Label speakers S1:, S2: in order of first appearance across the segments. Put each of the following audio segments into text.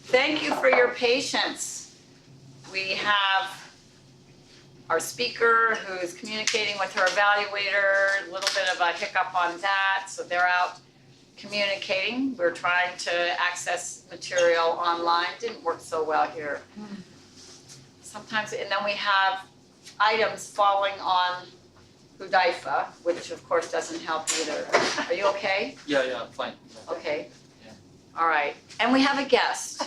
S1: Thank you for your patience. We have our speaker who's communicating with her evaluator, a little bit of a hiccup on that, so they're out communicating. We're trying to access material online. Didn't work so well here. Sometimes, and then we have items falling on Hudaifa, which of course doesn't help either. Are you okay?
S2: Yeah, fine.
S1: Okay.
S2: Yeah.
S1: All right. And we have a guest.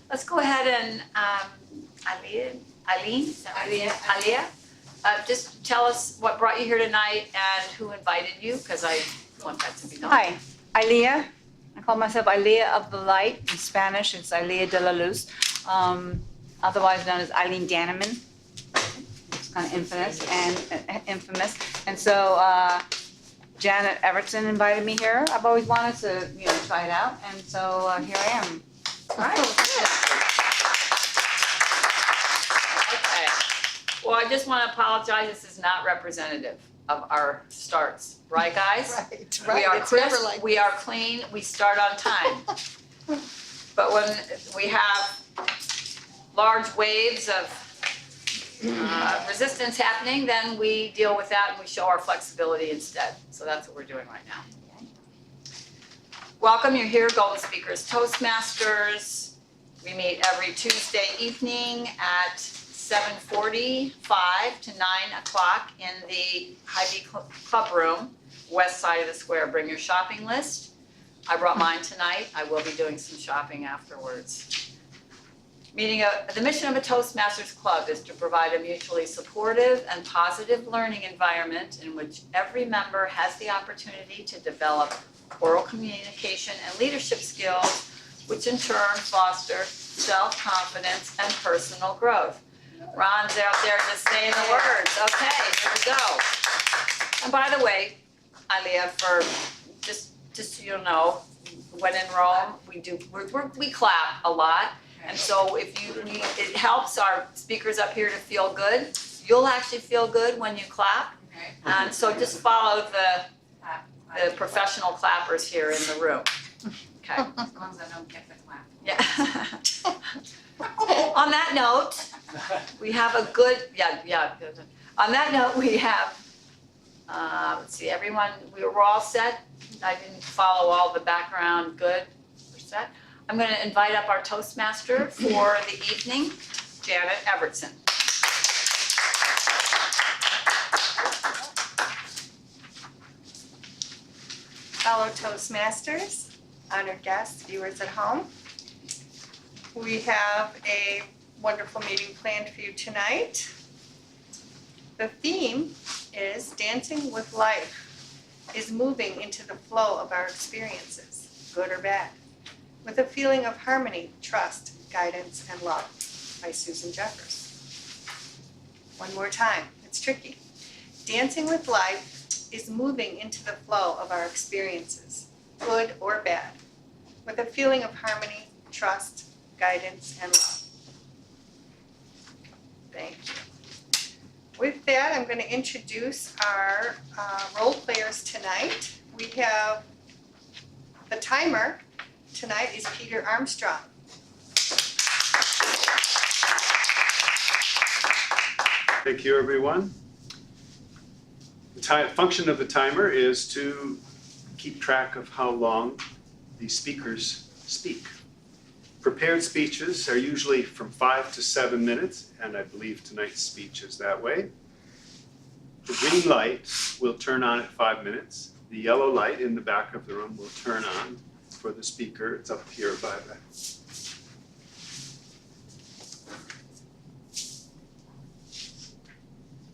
S1: Let's go ahead and Alia, just tell us what brought you here tonight and who invited you, because I want that to be known.
S3: Hi, Ilia. I call myself Ilia of the Light. In Spanish, it's Ilia de la Luz, otherwise known as Eileen Danneman. It's kind of infamous. And so Janet Everton invited me here. I've always wanted to, try it out, and so here I am.
S1: All right. Okay. Well, I just want to apologize. This is not representative of our starts, right, guys?
S4: Right.
S1: We are
S4: It's
S1: crisp,
S4: never like
S1: we are clean, we start on time. But when we have large waves of resistance happening, then we deal with that and we show our flexibility instead. So that's what we're doing right now. Welcome, you're here, Golden Speakers Toastmasters. We meet every Tuesday evening at 7:45 to 9 o'clock in the Hy-Vee Club Room, west side of the square. Bring your shopping list. I brought mine tonight. I will be doing some shopping afterwards. The mission of a Toastmasters Club is to provide a mutually supportive and positive learning environment in which every member has the opportunity to develop oral communication and leadership skills, which in turn foster self-confidence and personal growth. Ron's out there just saying the words. Okay, here we go. And by the way, Alia, for just so you know, when in Rome, we clap a lot. And so if it helps our speakers up here to feel good. You'll actually feel good when you clap. And so just follow the professional clappers here in the room. Okay.
S5: As long as I don't get the clap.
S1: Yeah. On that note, we have a good, on that note, we have, let's see, everyone, we were all set. I didn't follow all the background. Good. We're set. I'm going to invite up our Toastmaster for the evening, Janet Everton.
S4: fellow Toastmasters, honored guests, viewers at home. We have a wonderful meeting planned for you tonight. The theme is Dancing with Life is moving into the flow of our experiences, good or bad, with a feeling of harmony, trust, guidance, and love, by Susan Jeffers. One more time, it's tricky. Dancing with Life is moving into the flow of our experiences, good or bad, with a feeling of harmony, trust, guidance, and love. Thank you. With that, I'm going to introduce our role players tonight. We have the timer tonight is Peter Armstrong.
S6: Thank you, everyone. The function of the timer is to keep track of how long the speakers speak. Prepared speeches are usually from 5 to 7 minutes, and I believe tonight's speech is that way. The green light will turn on at 5 minutes. The yellow light in the back of the room will turn on for the speaker. It's up here by the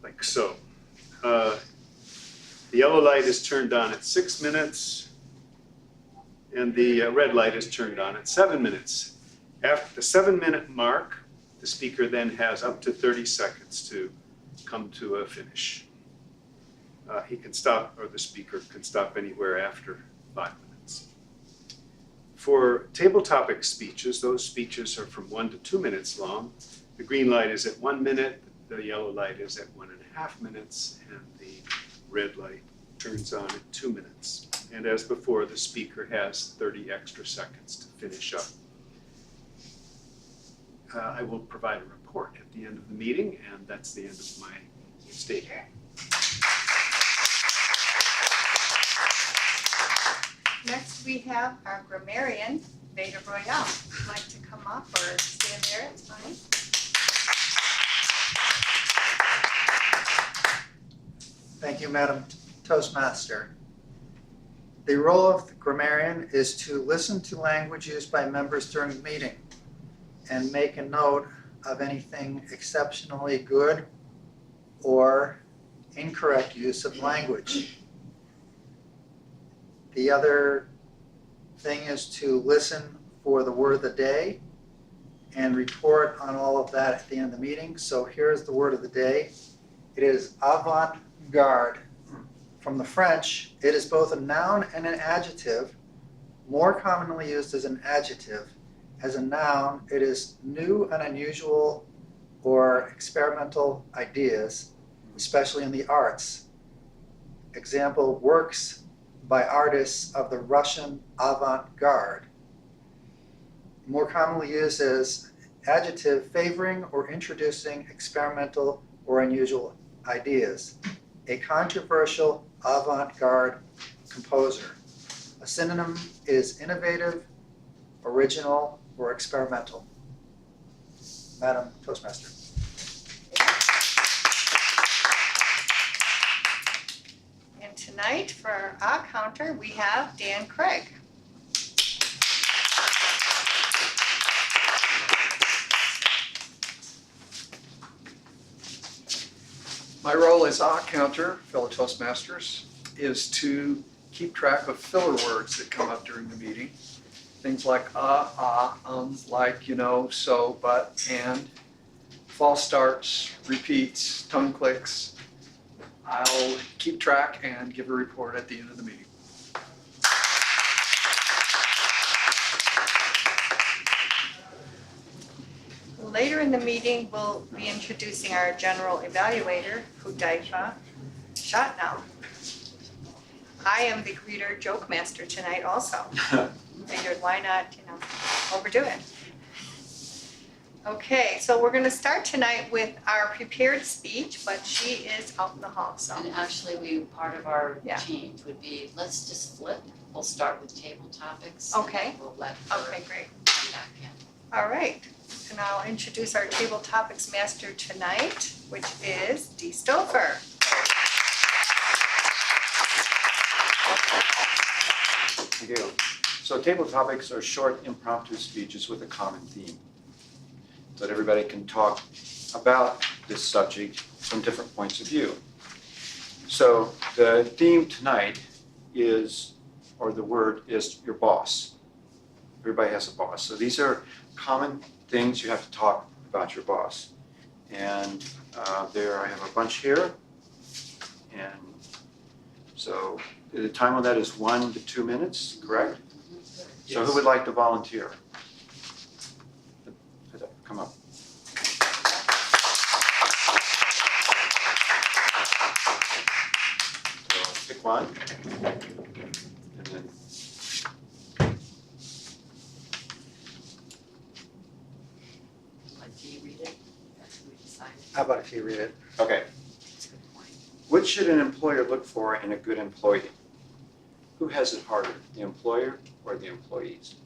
S6: like so. The yellow light is turned on at 6 minutes, and the red light is turned on at 7 minutes. After the 7-minute mark, the speaker then has up to 30 seconds to come to a finish. He can stop, or the speaker can stop anywhere after 5 minutes. For table topic speeches, those speeches are from 1 to 2 minutes long. The green light is at 1 minute, the yellow light is at 1.5 minutes, and the red light turns on at 2 minutes. And as before, the speaker has 30 extra seconds to finish up. I will provide a report at the end of the meeting, and that's the end of my statement.
S4: Next, we have our grammarian, Veda Royale. If you'd like to come up or stand there, it's fine.
S2: Thank you, Madam Toastmaster. The role of the grammarian is to listen to language used by members during the meeting and make a note of anything exceptionally good or incorrect use of language. The other thing is to listen for the word of the day and report on all of that at the end of the meeting. So here's the word of the day. It is avant-garde. From the French, it is both a noun and an adjective, more commonly used as an adjective. As a noun, it is new and unusual or experimental ideas, especially in the arts. Example, works by artists of the Russian avant-garde. More commonly used as adjective, favoring or introducing experimental or unusual ideas. A controversial avant-garde composer. A synonym is innovative, original, or experimental. Madam Toastmaster.
S4: And tonight, for our counter, we have Dan Craig.
S7: My role as counter, fellow Toastmasters, is to keep track of filler words that come up during the meeting. Things like like, you know, so, but, and, false starts, repeats, tongue clicks. I'll keep track and give a report at the end of the meeting.
S4: Later in the meeting, we'll be introducing our general evaluator, Hudaifa Shatnow. I am the greeter joke master tonight also. Figured why not, overdo it. Okay, so we're gonna start tonight with our prepared speech, but she is out in the hall, so.
S1: And actually, part of our
S4: Yeah.
S1: change would be, let's just flip. We'll start with table topics.
S4: Okay.
S1: And then we'll let her
S4: Okay, great.
S1: come back in.
S4: All right, and I'll introduce our table topics master tonight, which is Dee Stouffer.
S8: Thank you. So table topics are short impromptu speeches with a common theme, so that everybody can talk about this subject from different points of view. So the theme tonight is, or the word is, your boss. Everybody has a boss. So these are common things you have to talk about your boss. And there I have a bunch here. And so the time on that is 1 to 2 minutes, correct? So who would like to volunteer? Come up. So pick one. And then
S1: Let Dee read it. That's what we decided.
S2: How about if you read it?
S8: okay.
S1: That's a good point.
S8: What should an employer look for in a good employee? Who has it harder, the employer or the employees?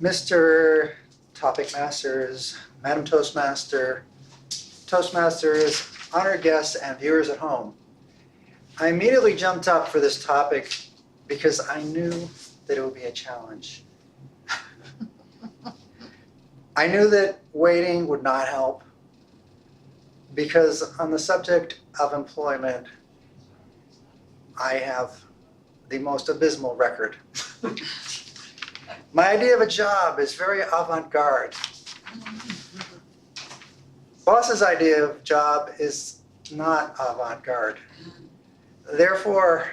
S2: Mr. Topic Masters, Madam Toastmaster, Toastmasters, honored guests, and viewers at home. I immediately jumped up for this topic because I knew that it would be a challenge. I knew that waiting would not help because on the subject of employment, I have the most abysmal record. My idea of a job is very avant-garde. Boss's idea of job is not avant-garde. Therefore,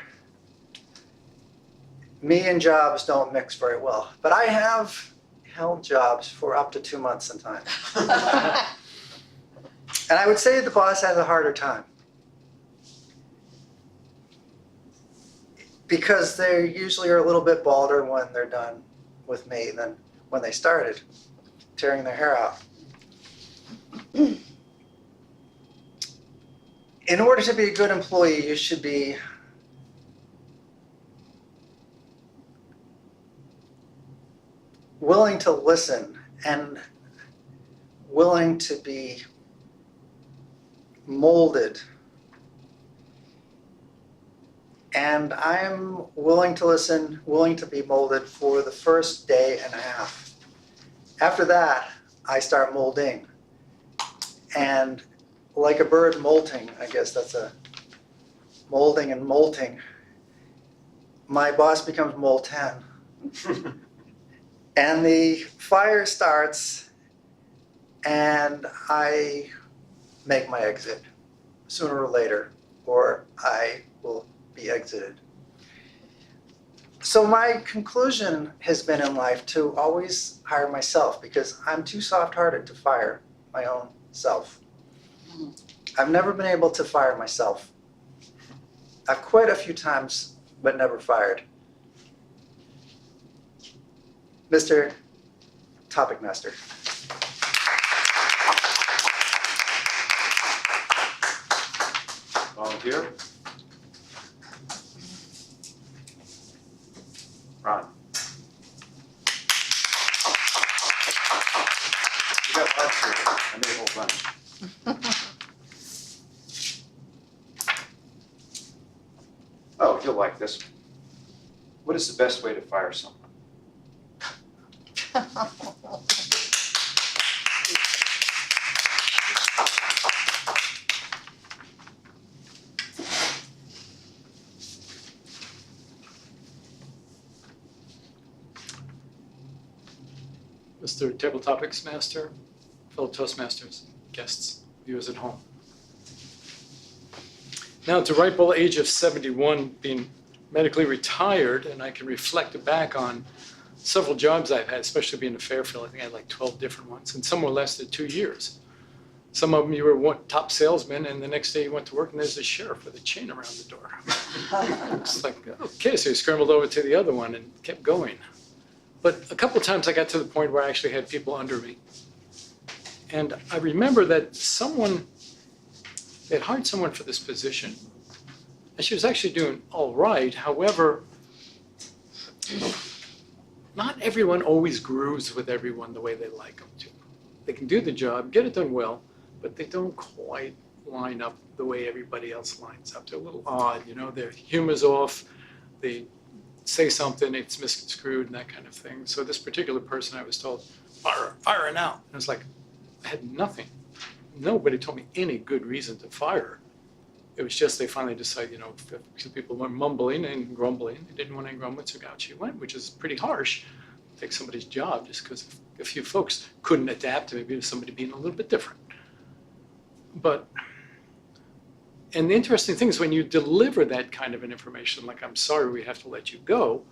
S2: me and jobs don't mix very well. But I have held jobs for up to 2 months in time. And I would say the boss has a harder time. Because they usually are a little bit balder when they're done with me than when they started tearing their hair out. In order to be a good employee, you should be willing to listen and willing to be molded. And I'm willing to listen, willing to be molded for the first day and a half. After that, I start molding. And like a bird molting, I guess that's a molding and molting. My boss becomes molten. And the fire starts, and I make my exit sooner or later, or I will be exited. So my conclusion has been in life to always hire myself, because I'm too soft-hearted to fire my own self. I've never been able to fire myself. I've quit a few times, but never fired. Mr. Topic Master.
S8: Volunteer? Ron? You got lots here. I made a whole bunch. Oh, you'll like this. What is the best way to fire someone?
S9: Mr. Table Topics Master, fellow Toastmasters, guests, viewers at home. Now, at the ripe old age of 71, being medically retired, and I can reflect back on several jobs I've had, especially being a Fairfield. I think I had like 12 different ones, and some were less than 2 years. Some of them you were one top salesman, and the next day you went to work, and there's the sheriff with a chain around the door. It's like, okay, so you scrambled over to the other one and kept going. But a couple of times I got to the point where I actually had people under me. And I remember that they had hired someone for this position, and she was actually doing all right. However, not everyone always grooves with everyone the way they like them to. They can do the job, get it done well, but they don't quite line up the way everybody else lines up. They're a little odd, their humor's off, they say something, it's misconstrued and that kind of thing. So this particular person, I was told, fire her now. And I was like, I had nothing. Nobody told me any good reason to fire her. It was just they finally decided, if people were mumbling and grumbling, they didn't want any grumbling, so out she went, which is pretty harsh. Take somebody's job just because a few folks couldn't adapt to maybe somebody being a little bit different. And the interesting thing is when you deliver that kind of an information, like, I'm sorry, we have to let you go,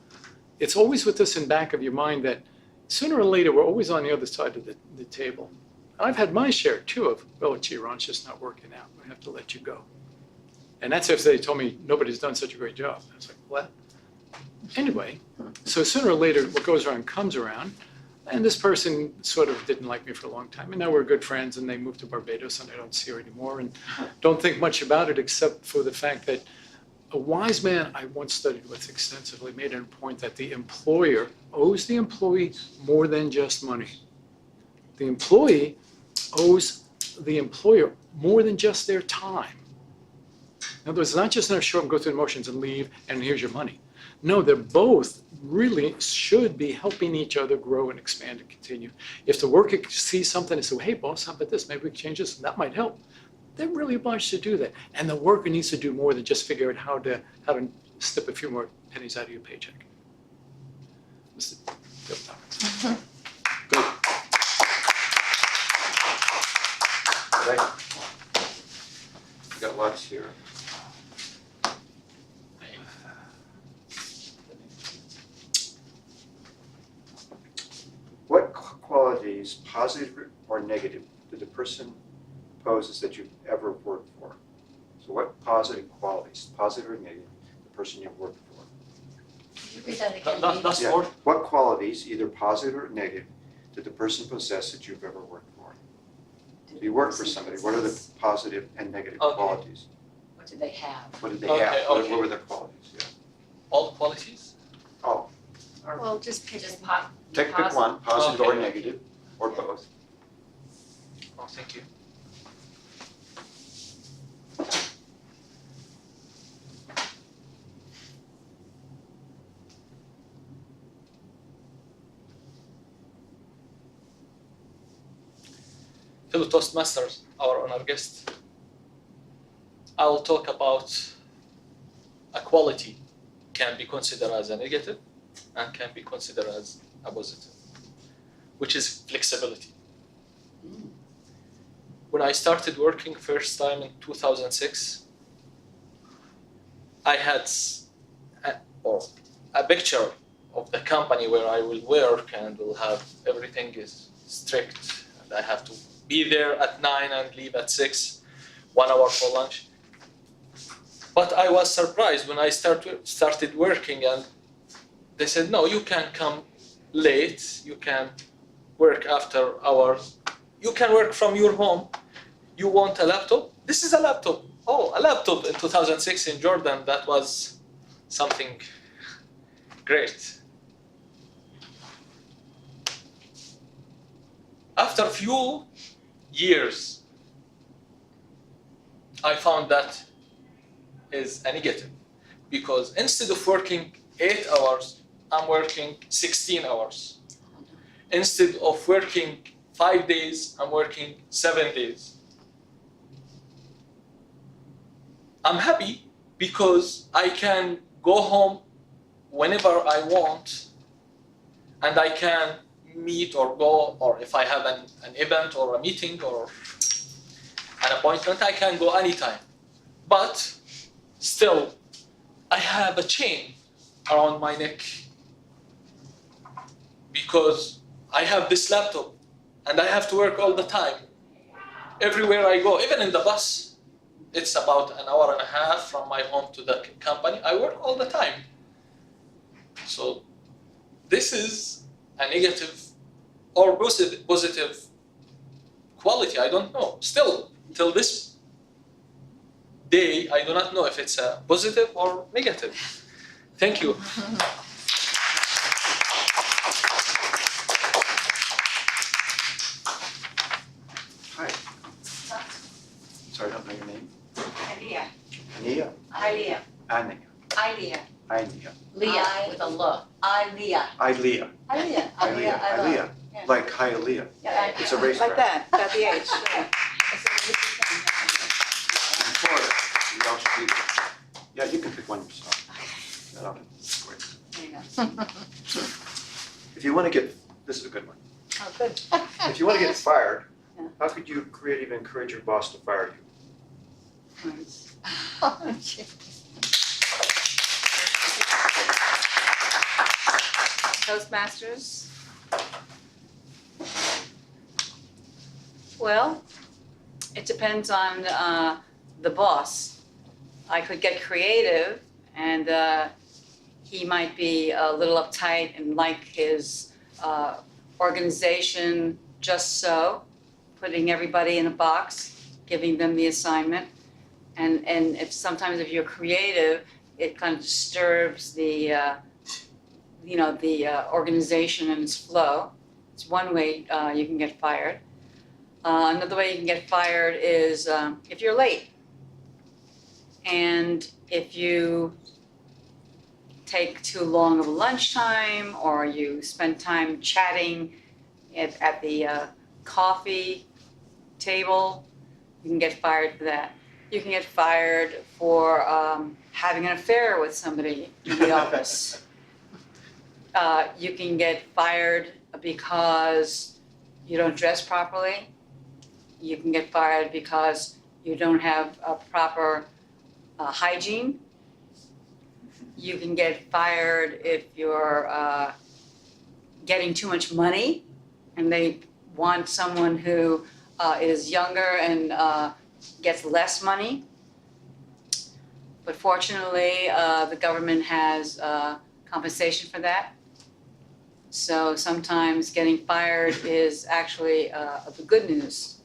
S9: it's always with this in back of your mind that sooner or later, we're always on the other side of the table. And I've had my share too of, well, gee, Ron, it's just not working out. We have to let you go. And that's if they told me nobody's done such a great job. I was like, what? Anyway, so sooner or later, what goes around comes around. And this person sort of didn't like me for a long time. And now we're good friends, and they moved to Barbados, and I don't see her anymore. And don't think much about it except for the fact that a wise man I once studied with extensively made a point that the employer owes the employee more than just money. The employee owes the employer more than just their time. In other words, it's not just enough to show up and go through the motions and leave, and here's your money. No, they're both really should be helping each other grow and expand and continue. If the worker sees something and says, hey, boss, how about this? Maybe we can change this, and that might help. They're really obliged to do that. And the worker needs to do more than just figure out how to snip a few more pennies out of your paycheck. Mr. Good.
S8: Right. We got lots here. What qualities, positive or negative, did the person poses that you've ever worked for? So what positive qualities, positive or negative, the person you've worked for?
S1: Could you read that again?
S10: That's
S8: Yeah.
S10: for
S8: What qualities, either positive or negative, did the person possess that you've ever worked for? So you work for somebody, what are the positive and negative
S10: Okay.
S8: qualities?
S1: What did they have?
S8: What did they
S10: Okay,
S8: have? What
S10: okay.
S8: were their qualities? Yeah.
S10: all qualities.
S8: Oh,
S4: Well, just pick
S1: Just
S8: pick
S1: Positive.
S8: one, positive or
S10: Okay.
S8: negative, or both.
S10: Oh, thank you. Fellow Toastmasters, our honor guest, I will talk about a quality can be considered as a negative and can be considered as a positive, which is flexibility. When I started working first time in 2006, I had a picture of the company where I will work and will have everything is strict and I have to be there at 9 and leave at 6, 1 hour for lunch. But I was surprised when I started working and they said, no, you can come late, you can work after hours, you can work from your home. You want a laptop? This is a laptop. Oh, a laptop in 2006 in Jordan, that was something great. After a few years, I found that is a negative because instead of working 8 hours, I'm working 16 hours. Instead of working 5 days, I'm working 7 days. I'm happy because I can go home whenever I want and I can meet or go, or if I have an event or a meeting or an appointment, I can go anytime. But still, I have a chain around my neck because I have this laptop and I have to work all the time. Everywhere I go, even in the bus, it's about an hour and a half from my home to the company. I work all the time. So this is a negative or positive quality, I don't know. Still, till this day, I do not know if it's a positive or negative. Thank you.
S8: Hi. Sorry, I don't know your name.
S1: Leah.
S8: Ania?
S1: Leah.
S8: Ania.
S1: Leah.
S8: Ania.
S1: Leah with a L. Leah.
S8: Ilea.
S3: Ilea.
S8: Ilea. Ilea.
S3: Yeah.
S8: Like Hialeah.
S3: Yeah,
S8: It's a
S3: like
S8: racetrack.
S3: that, without the H. Yeah.
S8: In Florida. You all should be there. Yeah, you can pick one yourself. No, no, it's great.
S3: There you go.
S8: If you want to get, this is a good one.
S3: Oh, good.
S8: If you want to get fired,
S3: Yeah.
S8: how could you creatively encourage your boss to fire you?
S3: Toastmasters? Well, it depends on the boss. I could get creative and he might be a little uptight and like his organization just so, putting everybody in a box, giving them the assignment. And if sometimes if you're creative, it kind of disturbs the organization and its flow. It's one way you can get fired. Another way you can get fired is if you're late. And if you take too long of a lunchtime or you spend time chatting at the coffee table, you can get fired for that. You can get fired for having an affair with somebody in the office. You can get fired because you don't dress properly. You can get fired because you don't have a proper hygiene. You can get fired if you're getting too much money and they want someone who is younger and gets less money. But fortunately, the government has compensation for that. So sometimes getting fired is actually the good news,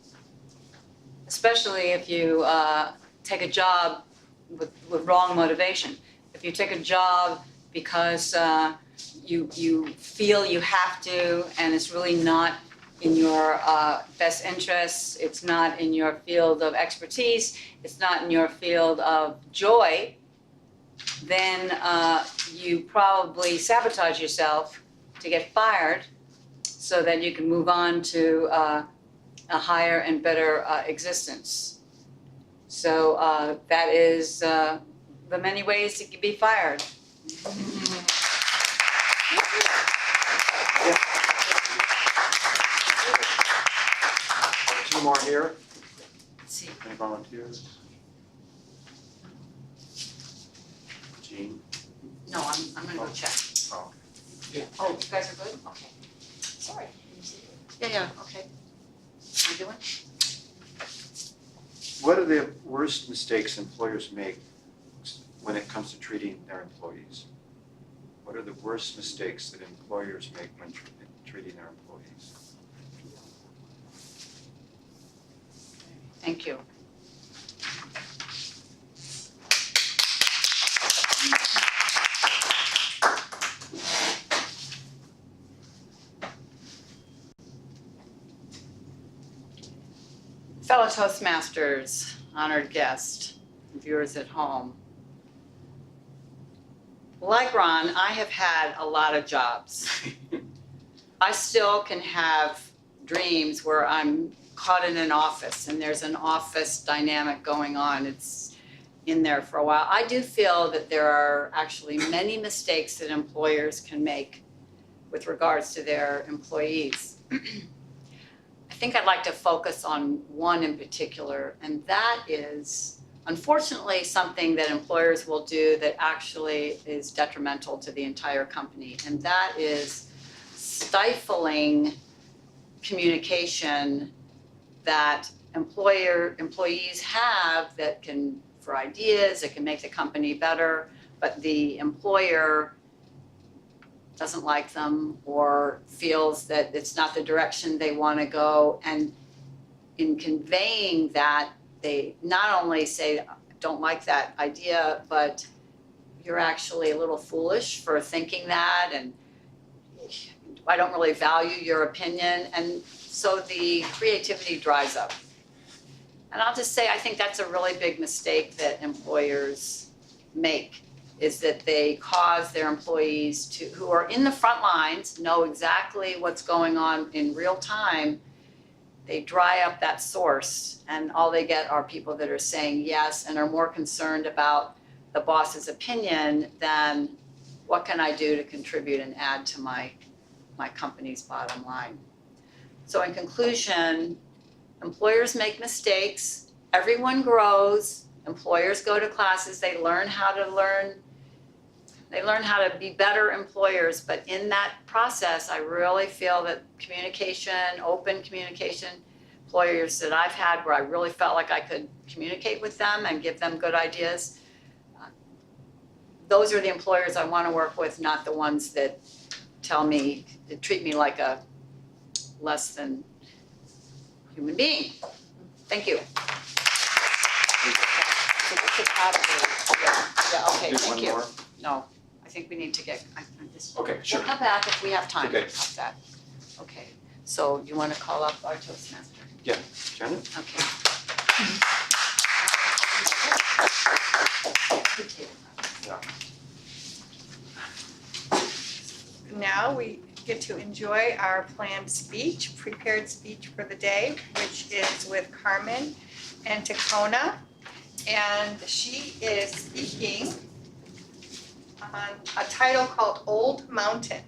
S3: especially if you take a job with wrong motivation. If you take a job because you feel you have to, and it's really not in your best interests, it's not in your field of expertise, it's not in your field of joy, then you probably sabotage yourself to get fired so that you can move on to a higher and better existence. So that is the many ways you can be fired.
S8: Two more here.
S3: Let's see.
S8: Any volunteers? Jean?
S1: No, I'm gonna go check.
S8: Oh.
S1: Oh, you guys are good? Okay. Sorry. Yeah, okay. You doing?
S8: What are the worst mistakes employers make when it comes to treating their employees? What are the worst mistakes that employers make when treating their employees?
S1: Thank you. Fellow Toastmasters, honored guest, viewers at home. Like Ron, I have had a lot of jobs. I still can have dreams where I'm caught in an office and there's an office dynamic going on. It's in there for a while. I do feel that there are actually many mistakes that employers can make with regards to their employees. I think I'd like to focus on one in particular, and that is unfortunately something that employers will do that actually is detrimental to the entire company, and that is stifling communication that employees have that can, for ideas, that can make the company better, but the employer doesn't like them or feels that it's not the direction they want to go. And in conveying that, they not only say, don't like that idea, but you're actually a little foolish for thinking that, and I don't really value your opinion. And so the creativity dries up. And I'll just say, I think that's a really big mistake that employers make, is that they cause their employees to, who are in the front lines, know exactly what's going on in real time. They dry up that source, and all they get are people that are saying yes and are more concerned about the boss's opinion than what can I do to contribute and add to my company's bottom line. So in conclusion, employers make mistakes, everyone grows, employers go to classes, they learn how to be better employers, but in that process, I really feel that communication, open communication, employers that I've had where I really felt like I could communicate with them and give them good ideas, those are the employers I want to work with, not the ones that treat me like a less than human being. Thank you. So we should probably, yeah, okay,
S8: Do
S1: thank
S8: one
S1: you.
S8: more?
S1: No, I think we need to get,
S8: Okay, sure.
S1: we'll come back if we have time to
S8: Okay.
S1: talk that. Okay, so you want to call up our Toastmaster?
S8: Yeah, Janet?
S1: Okay.
S8: Yeah.
S4: Now we get to enjoy our planned speech, prepared speech for the day, which is with Carmen and Tacona. And she is speaking on a title called Old Mountain.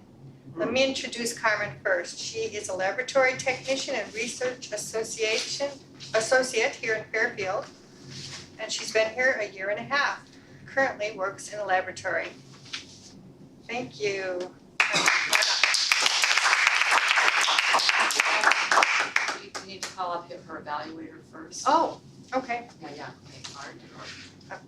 S4: Let me introduce Carmen first. She is a laboratory technician and research associate here in Fairfield. And she's been here a year and a half. Currently works in a laboratory. Thank you.
S1: You need to call up her evaluator first.
S4: Oh, okay.
S1: Yeah, okay, Art.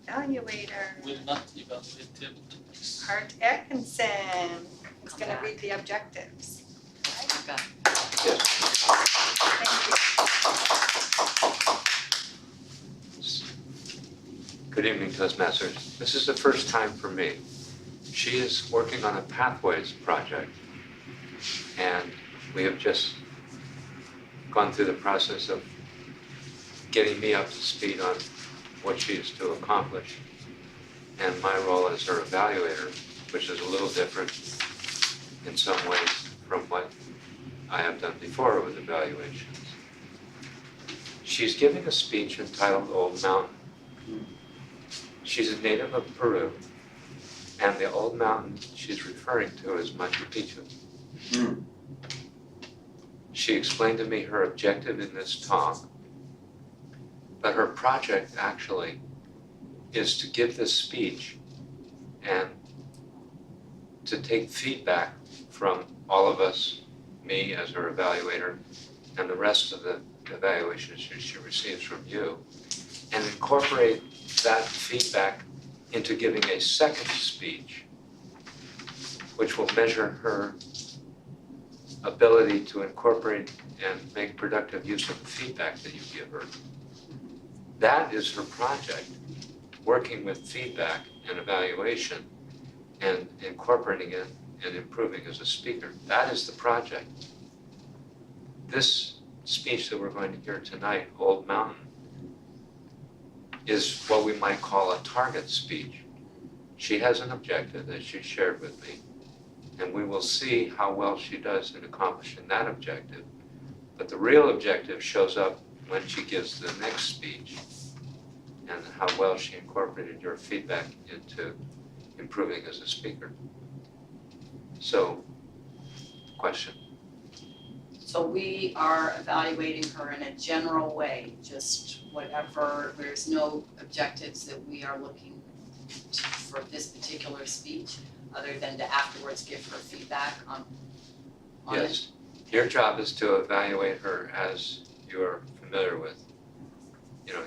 S4: Evaluator.
S10: Will not evaluate table topics.
S4: Art Atkinson is gonna read the objectives.
S1: Okay.
S4: Thank you.
S11: Good evening, Toastmasters. This is the first time for me. She is working on a Pathways project, and we have just gone through the process of getting me up to speed on what she is to accomplish, and my role as her evaluator, which is a little different in some ways from what I have done before with evaluations. She's giving a speech entitled Old Mountain. She's a native of Peru, and the old mountain she's referring to is Machu Picchu. She explained to me her objective in this talk, but her project actually is to give this speech and to take feedback from all of us, me as her evaluator, and the rest of the evaluations she receives from you, and incorporate that feedback into giving a second speech, which will measure her ability to incorporate and make productive use of the feedback that you give her. That is her project, working with feedback and evaluation and incorporating it and improving as a speaker. That is the project. This speech that we're going to hear tonight, Old Mountain, is what we might call a target speech. She has an objective that she shared with me, and we will see how well she does in accomplishing that objective. But the real objective shows up when she gives the next speech and how well she incorporated your feedback into improving as a speaker. So, question.
S1: So we are evaluating her in a general way, just whatever, there's no objectives that we are looking to for this particular speech, other than to afterwards give her feedback on it?
S11: Yes, your job is to evaluate her as you're familiar with,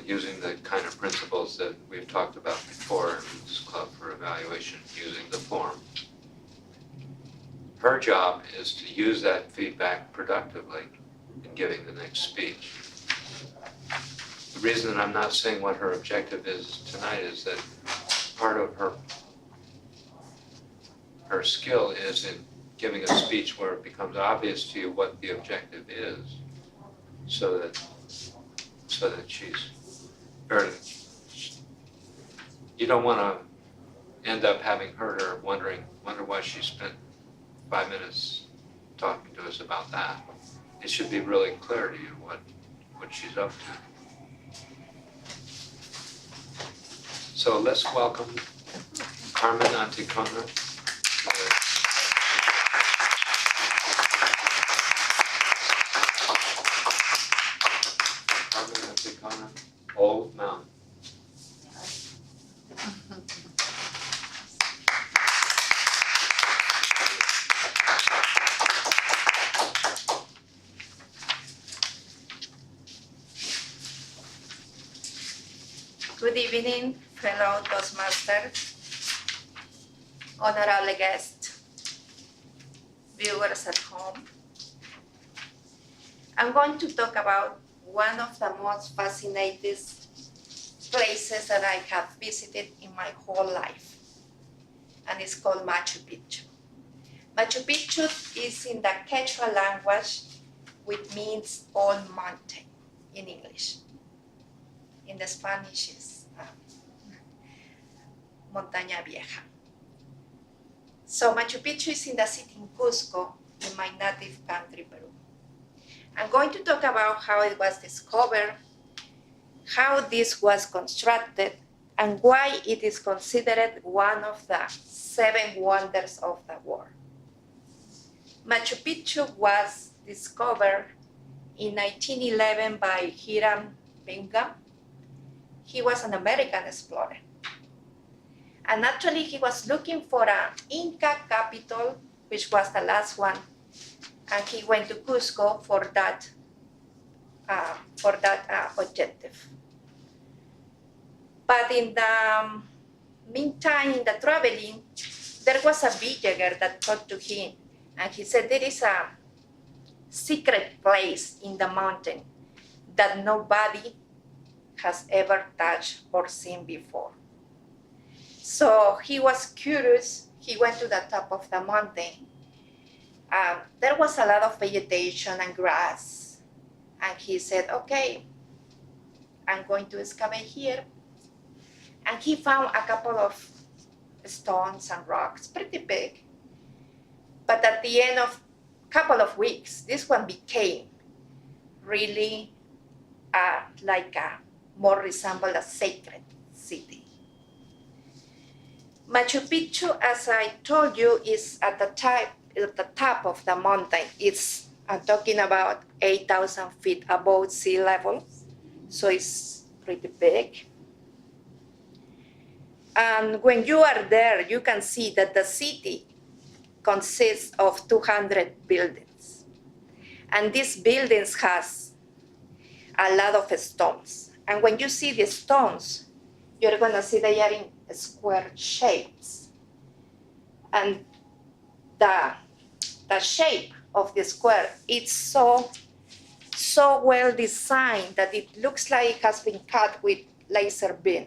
S11: using the kind of principles that we've talked about before in this club for evaluation, using the form. Her job is to use that feedback productively in giving the next speech. The reason that I'm not saying what her objective is tonight is that part of her skill is in giving a speech where it becomes obvious to you what the objective is, so that she's very, you don't want to end up having heard her wonder why she spent 5 minutes talking to us about that. It should be really clear to you what she's up to. So let's welcome Carmen Anticona. Carmen Anticona, Old Mountain.
S12: Good evening, fellow Toastmasters, honorable guests, viewers at home. I'm going to talk about one of the most fascinating places that I have visited in my whole life, and it's called Machu Picchu. Machu Picchu is in the Quechua language, which means old mountain in English. In the Spanish is Montaña Vieja. So Machu Picchu is in the city in Cusco, in my native country, Peru. I'm going to talk about how it was discovered, how this was constructed, and why it is considered one of the 7 wonders of the world. Machu Picchu was discovered in 1911 by Hiram Bingham. He was an American explorer. And actually he was looking for an Inca capital, which was the last one. And he went to Cusco for that objective. But in the meantime, in the traveling, there was a villager that talked to him. And he said, there is a secret place in the mountain that nobody has ever touched or seen before. So he was curious. He went to the top of the mountain. There was a lot of vegetation and grass. And he said, okay, I'm going to excavate here. And he found a couple of stones and rocks, pretty big. But at the end of a couple of weeks, this one became really more resemble a sacred city. Machu Picchu, as I told you, is at the top of the mountain. It's talking about 8,000 feet above sea level, so it's pretty big. And when you are there, you can see that the city consists of 200 buildings. And these buildings has a lot of stones. And when you see the stones, you're gonna see they are in square shapes. And the shape of the square, it's so well designed that it looks like it has been cut with laser beam.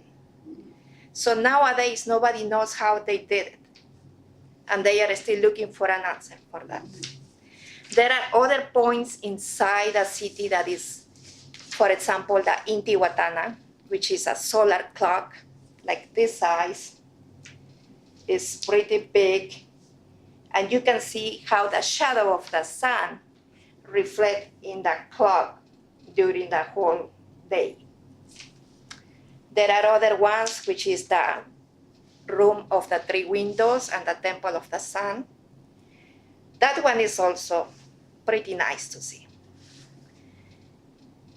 S12: So nowadays, nobody knows how they did it. And they are still looking for an answer for that. There are other points inside the city that is, for example, the Intihuatana, which is a solar clock, like this size. It's pretty big. And you can see how the shadow of the sun reflects in the clock during the whole day. There are other ones, which is the room of the three windows and the temple of the sun. That one is also pretty nice to see.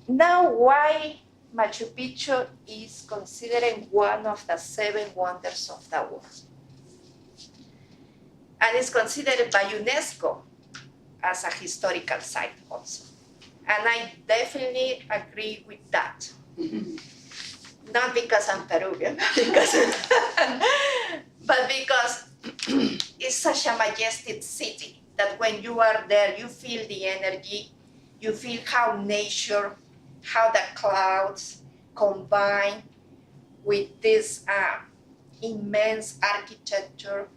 S12: Now, why Machu Picchu is considered one of the 7 wonders of the world? And it's considered by UNESCO as a historical site also. And I definitely agree with that. Not because I'm Peruvian, but because it's such a majestic city that when you are there, you feel the energy, you feel how nature, how the clouds combine with this immense architecture.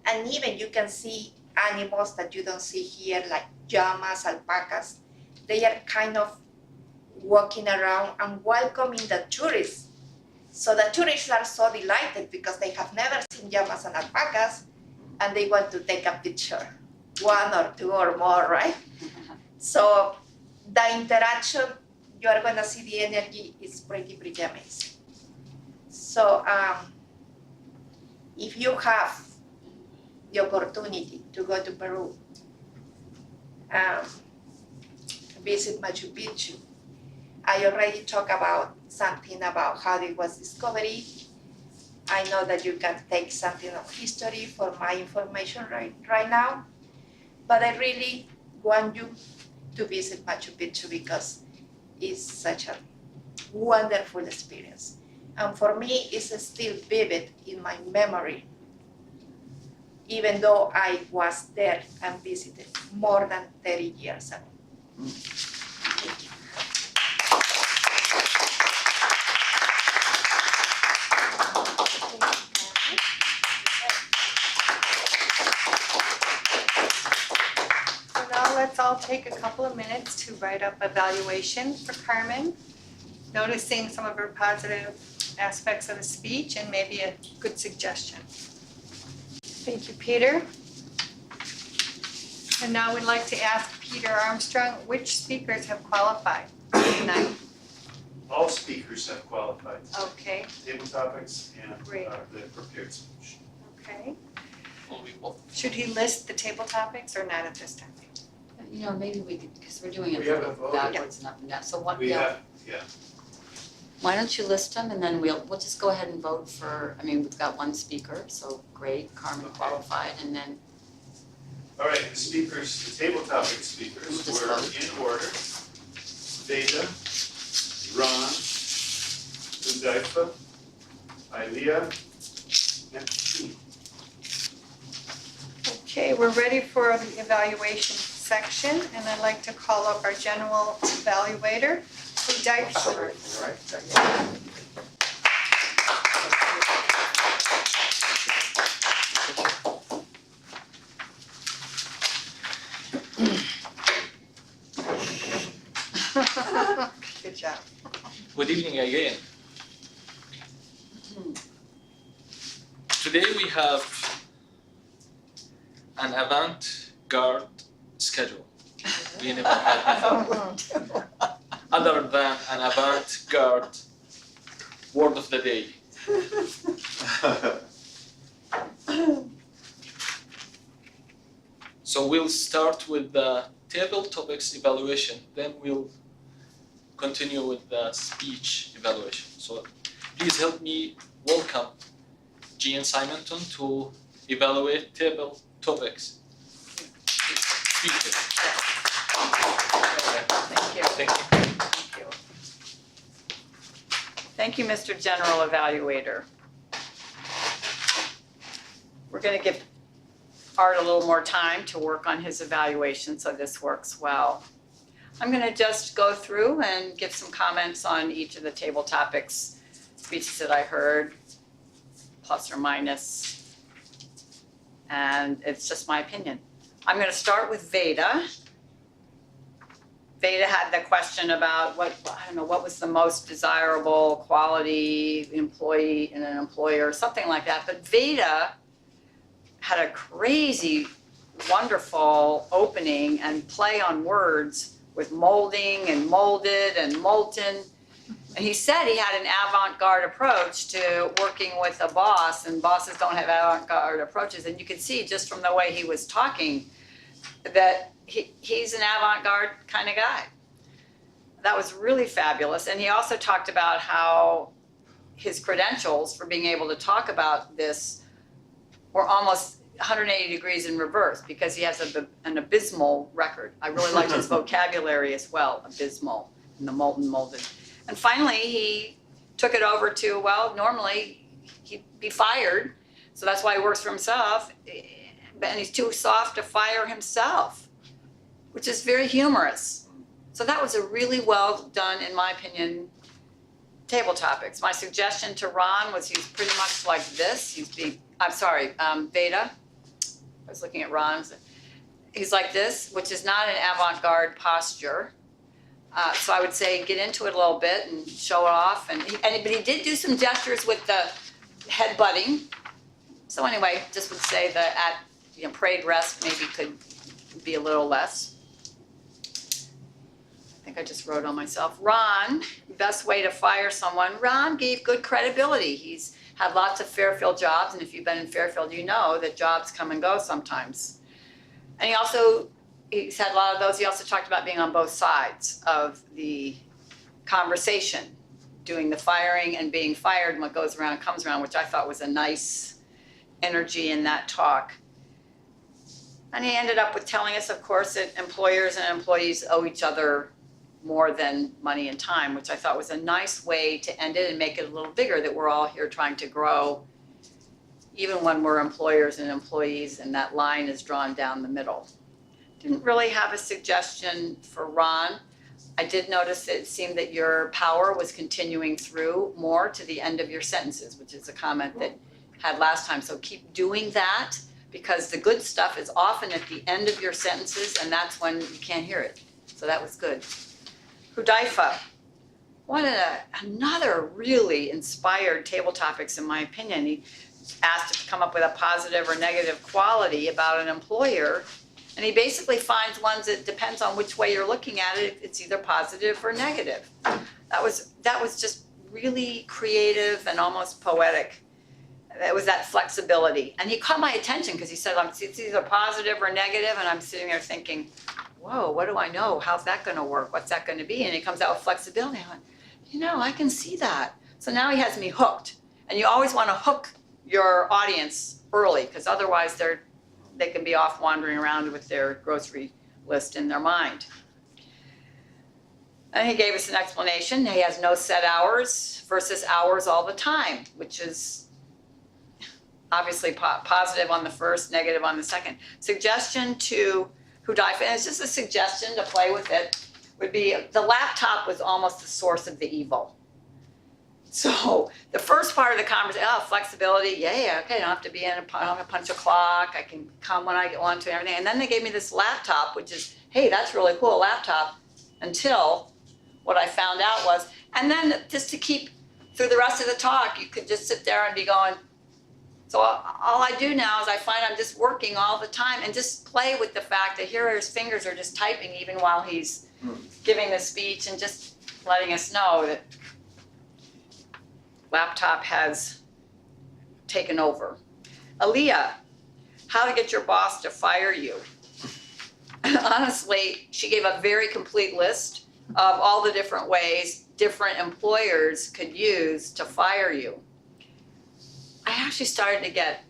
S12: And even you can see animals that you don't see here, like llamas, alpacas. They are kind of walking around and welcoming the tourists. So the tourists are so delighted because they have never seen llamas and alpacas, and they want to take a picture, 1 or 2 or more, right? So the interaction, you are going to see the energy is pretty amazing. So if you have the opportunity to go to Peru, visit Machu Picchu, I already talked about something about how it was discovered. I know that you can take something of history for my information right now, but I really want you to visit Machu Picchu because it's such a wonderful experience. And for me, it's still vivid in my memory, even though I was there and visited more than 30 years ago. Thank you.
S4: So now let's all take a couple of minutes to write up evaluation for Carmen, noticing some of her positive aspects of the speech and maybe a good suggestion. Thank you, Peter. And now we'd like to ask Peter Armstrong, which speakers have qualified tonight?
S6: All speakers have qualified.
S4: Okay,
S6: Table topics and
S4: Great.
S6: the prepared speech.
S4: okay.
S10: full report.
S4: Should he list the table topics or not at this time?
S1: You know, maybe we could, because we're doing it
S6: We haven't voted.
S1: backwards and up and down, so what,
S6: We
S1: yeah,
S6: have, yeah.
S1: why don't you list them and then we'll just go ahead and vote for, I mean, we've got one speaker, so great, Carmen
S6: Okay.
S1: qualified, and then,
S6: All right, the speakers, the table topic
S1: We'll
S6: speakers
S1: just
S6: were
S1: vote.
S6: in order. Veda, Ron, Undaifa, Ilea, and Jean.
S4: Okay, we're ready for the evaluation section, and I'd like to call up our general evaluator, Hy-Vee. Good job.
S10: Good evening again. Today we have an avant-garde schedule. We never had before. Other than an avant-garde word of the day. So we'll start with the table topics evaluation, then we'll continue with the speech evaluation. So please help me welcome Jean Symington to evaluate table topics. Speeches.
S1: thank you.
S10: Thank you.
S1: Thank you. Thank you, Mr. General Evaluator. We're gonna give Art a little more time to work on his evaluation, so this works well. I'm gonna just go through and give some comments on each of the table topics, speeches that I heard, plus or minus, and it's just my opinion. I'm gonna start with Veda. Veda had the question about what was the most desirable quality employee in an employer, something like that. But Veda had a crazy, wonderful opening and play on words with molding and molded and molten. And he said he had an avant-garde approach to working with a boss, and bosses don't have avant-garde approaches. And you could see just from the way he was talking that he's an avant-garde kind of guy. That was really fabulous. And he also talked about how his credentials for being able to talk about this were almost 180 degrees in reverse, because he has an abysmal record. I really liked his vocabulary as well, abysmal, and the molten, molded. And finally, he took it over to, well, normally he'd be fired, so that's why he works for himself, and he's too soft to fire himself, which is very humorous. So that was a really well done, in my opinion, table topics. My suggestion to Ron was he's pretty much like this. Veda. I was looking at Ron. He's like this, which is not an avant-garde posture. So I would say get into it a little bit and show it off. But he did do some gestures with the headbutting. So anyway, just would say that parade rest maybe could be a little less. I think I just wrote on myself. Ron, best way to fire someone. Ron gave good credibility. He's had lots of Fairfield jobs, and if you've been in Fairfield, you know that jobs come and go sometimes. And he's had a lot of those. He also talked about being on both sides of the conversation, doing the firing and being fired, and what goes around comes around, which I thought was a nice energy in that talk. And he ended up with telling us, of course, that employers and employees owe each other more than money and time, which I thought was a nice way to end it and make it a little bigger, that we're all here trying to grow, even when we're employers and employees, and that line is drawn down the middle. Didn't really have a suggestion for Ron. I did notice that it seemed that your power was continuing through more to the end of your sentences, which is a comment that had last time. So keep doing that, because the good stuff is often at the end of your sentences, and that's when you can't hear it. So that was good. Hudaifa, another really inspired table topics, in my opinion. He asked to come up with a positive or negative quality about an employer, and he basically finds ones that depends on which way you're looking at it, it's either positive or negative. That was just really creative and almost poetic. it was that flexibility. And he caught my attention because he said, it's either positive or negative, and I'm sitting there thinking, whoa, what do I know? How's that gonna work? What's that gonna be? And he comes out with flexibility. I went, I can see that. So now he has me hooked. And you always wanna hook your audience early, because otherwise they can be off wandering around with their grocery list in their mind. And he gave us an explanation. He has no set hours versus hours all the time, which is obviously positive on the first, negative on the second. Suggestion to who dive in, it's just a suggestion to play with it, would be the laptop was almost the source of the evil. So the first part of the conversation, flexibility, yeah, okay, I don't have to be in, I don't have to punch a clock, I can come when I want to and everything. And then they gave me this laptop, which is, hey, that's really cool, a laptop, until what I found out was, and then just to keep, through the rest of the talk, you could just sit there and be going, so all I do now is I find I'm just working all the time and just play with the fact that here his fingers are just typing even while he's giving the speech, and just letting us know that laptop has taken over. Aaliyah, how to get your boss to fire you. Honestly, she gave a very complete list of all the different ways different employers could use to fire you. I actually started to get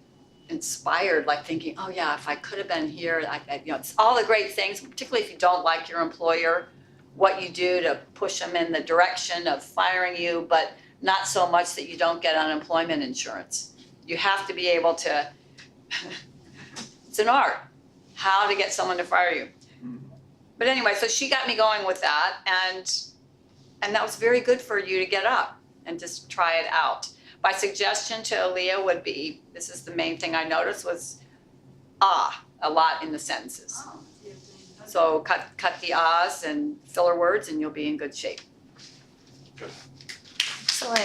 S1: inspired, like thinking, oh yeah, if I could have been here, it's all the great things, particularly if you don't like your employer, what you do to push them in the direction of firing you, but not so much that you don't get unemployment insurance. You have to be able to, it's an art, how to get someone to fire you. But anyway, so she got me going with that, and that was very good for you to get up and just try it out. My suggestion to Aaliyah would be, this is the main thing I noticed, was a lot in the sentences. So cut the ahs and filler words, and you'll be in good shape.
S4: Excellent.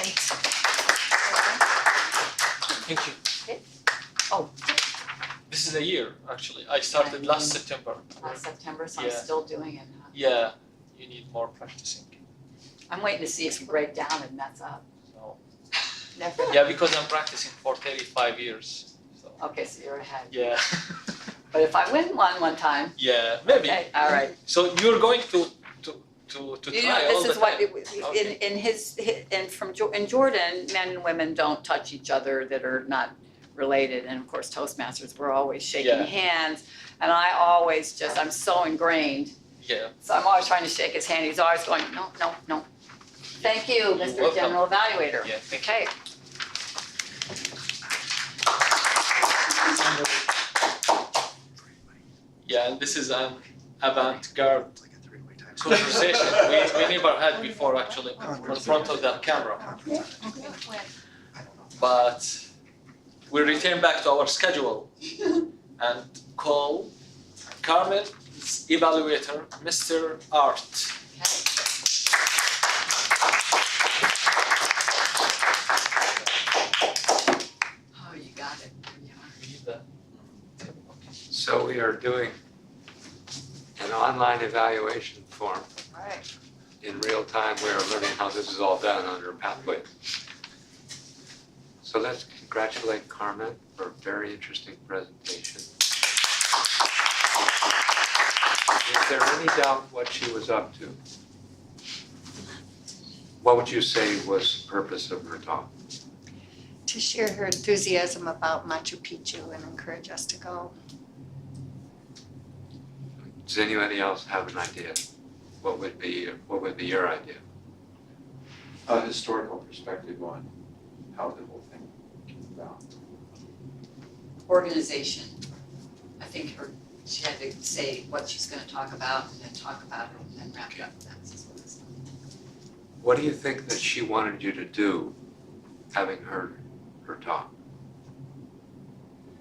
S10: Thank you.
S1: Okay. Oh,
S10: This is a year, actually. I started last September.
S1: last September, so I'm
S10: Yeah.
S1: still doing it. Huh?
S10: Yeah, you need more practicing.
S1: I'm waiting to see if you break down and mess up.
S10: So,
S1: Never.
S10: yeah, because I'm practicing for 35 years. So,
S1: Okay, so you're ahead.
S10: yeah.
S1: But if I win one time,
S10: Yeah, maybe.
S1: okay, all right.
S10: So you're going to
S1: You
S10: try
S1: know,
S10: all
S1: this
S10: the
S1: is what,
S10: time. Okay.
S1: in Jordan, men and women don't touch each other that are not related. And of course, Toastmasters, we're always shaking
S10: Yeah.
S1: hands. And I always I'm so ingrained.
S10: Yeah.
S1: So I'm always trying to shake his hand. He's always going, no, no, no. Thank you, Mr.
S10: welcome.
S1: General Evaluator.
S10: Yeah, thank you.
S1: Okay.
S10: Yeah, and this is an avant-garde conversation we never had before, actually, in front of the camera. But we return back to our schedule and call Carmen's evaluator, Mr. Art.
S1: Oh, you got it.
S11: So we are doing an online evaluation form.
S1: Right.
S11: In real time, we are learning how this is all done under Pathway. So let's congratulate Carmen for a very interesting presentation. Is there any doubt what she was up to? What would you say was the purpose of her talk?
S4: To share her enthusiasm about Machu Picchu and encourage us to go.
S11: Does anybody else have an idea? What would be your idea?
S13: A historical perspective on how the whole thing came about.
S1: Organization. I think she had to say what she's gonna talk about and then talk about it and then wrap it up. That's what it's.
S11: What do you think that she wanted you to do, having heard her talk?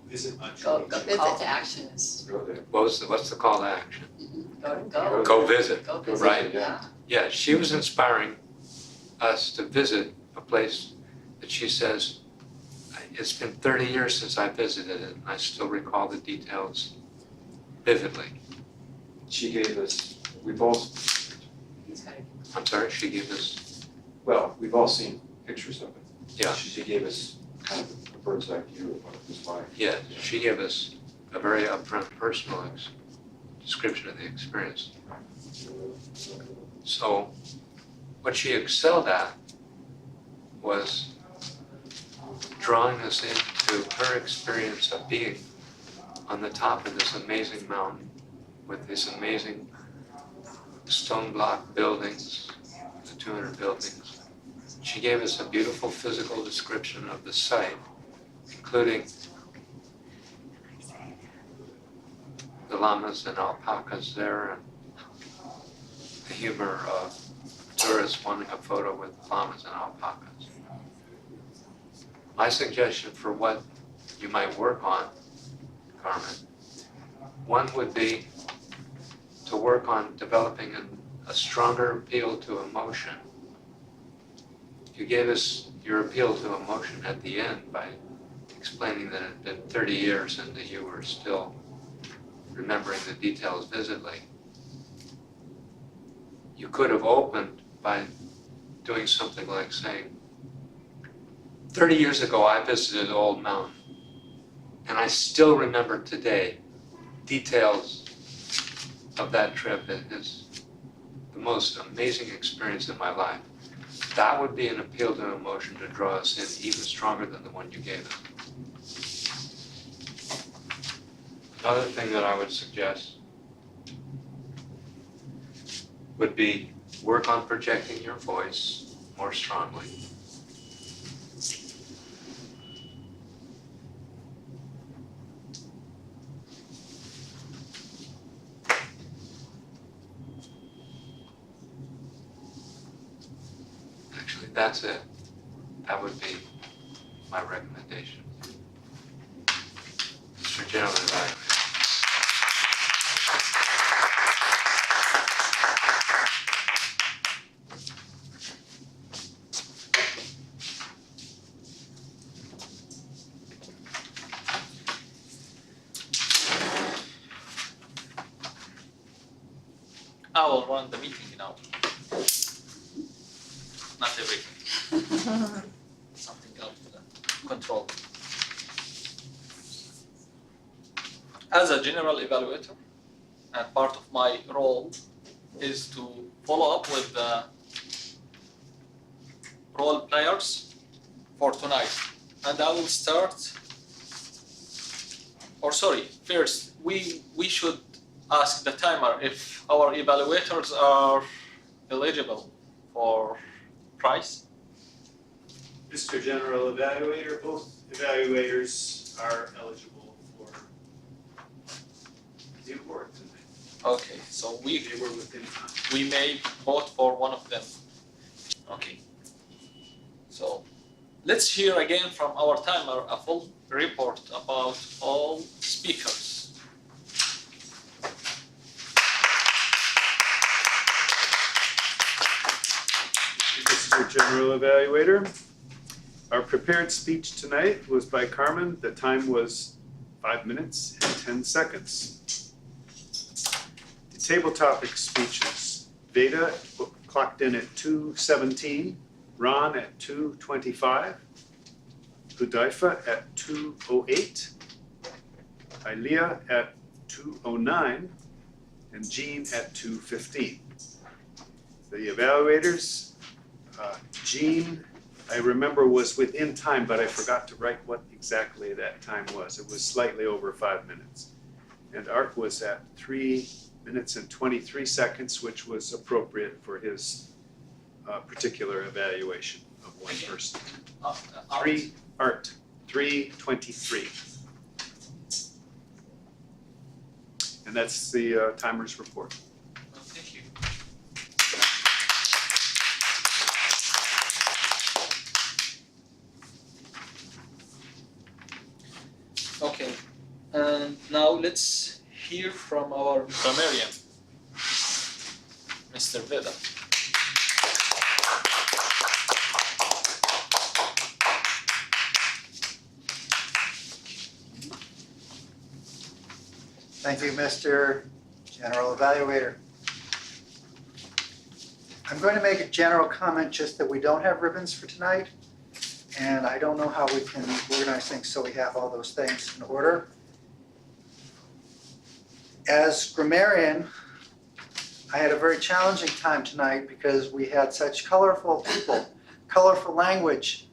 S13: Visit Machu
S1: Go,
S13: Picchu.
S1: call to action is,
S13: Go there.
S11: What's the call to action?
S1: go.
S11: Go visit.
S1: Go visit,
S11: Right.
S1: yeah.
S11: Yeah, she was inspiring us to visit a place that she says, it's been 30 years since I visited it, and I still recall the details vividly.
S13: She gave us, we've all,
S1: He's gotta-
S11: I'm sorry, she gave us,
S13: well, we've all seen pictures of it.
S11: Yeah.
S13: She gave us kind of a bird's eye view of what it was like.
S11: Yeah, she gave us a very upfront personal description of the experience. So what she excelled at was drawing us into her experience of being on the top of this amazing mountain with these amazing stone block buildings, the 200 buildings. She gave us a beautiful physical description of the site, including the llamas and alpacas there, and the humor of tourists wanting a photo with llamas and alpacas. My suggestion for what you might work on, Carmen, one would be to work on developing a stronger appeal to emotion. You gave us your appeal to emotion at the end by explaining that it had been 30 years and that you were still remembering the details vividly. You could have opened by doing something like saying, 30 years ago I visited Old Mountain, and I still remember today details of that trip. It is the most amazing experience in my life. That would be an appeal to emotion to draw us in even stronger than the one you gave us. Another thing that I would suggest would be work on projecting your voice more strongly. Actually, that's it. That would be my recommendation. Mr. General Evaluator.
S10: I will run the meeting now. Not everything. Something else to control. As a general evaluator, and part of my role is to follow up with the role players for tonight. And I will start, or sorry, first, we should ask the timer if our evaluators are eligible for prize.
S6: Mr. General Evaluator, both evaluators are eligible for the award tonight.
S10: Okay, so we
S6: They were within time.
S10: we may vote for one of them. Okay. So let's hear again from our timer a full report about all speakers.
S6: Mr. General Evaluator, our prepared speech tonight was by Carmen. The time was 5 minutes and 10 seconds. The table topic speeches, Veda clocked in at 2:17, Ron at 2:25, Hudaifa at 2:08, Ilea at 2:09, and Jean at 2:15. The evaluators, Jean, I remember was within time, but I forgot to write what exactly that time was. It was slightly over 5 minutes. And Art was at 3 minutes and 23 seconds, which was appropriate for his particular evaluation of one person. Art, 3:23. And that's the timer's report.
S10: Thank you. Okay, and now let's hear from our grammarian, Mr. Veda.
S2: Thank you, Mr. General Evaluator. I'm going to make a general comment just that we don't have ribbons for tonight. and I don't know how we can organize things so we have all those things in order. As grammarian, I had a very challenging time tonight because we had such colorful people, colorful language,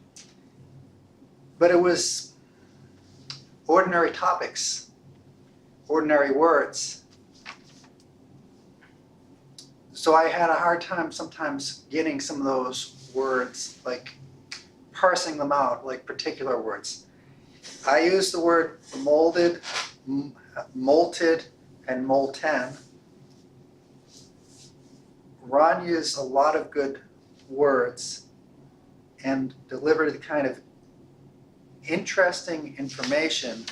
S2: but it was ordinary topics, ordinary words. So I had a hard time sometimes getting some of those words, like parsing them out, like particular words. I use the word molded, molted, and molten. Ron used a lot of good words and delivered the kind of interesting information,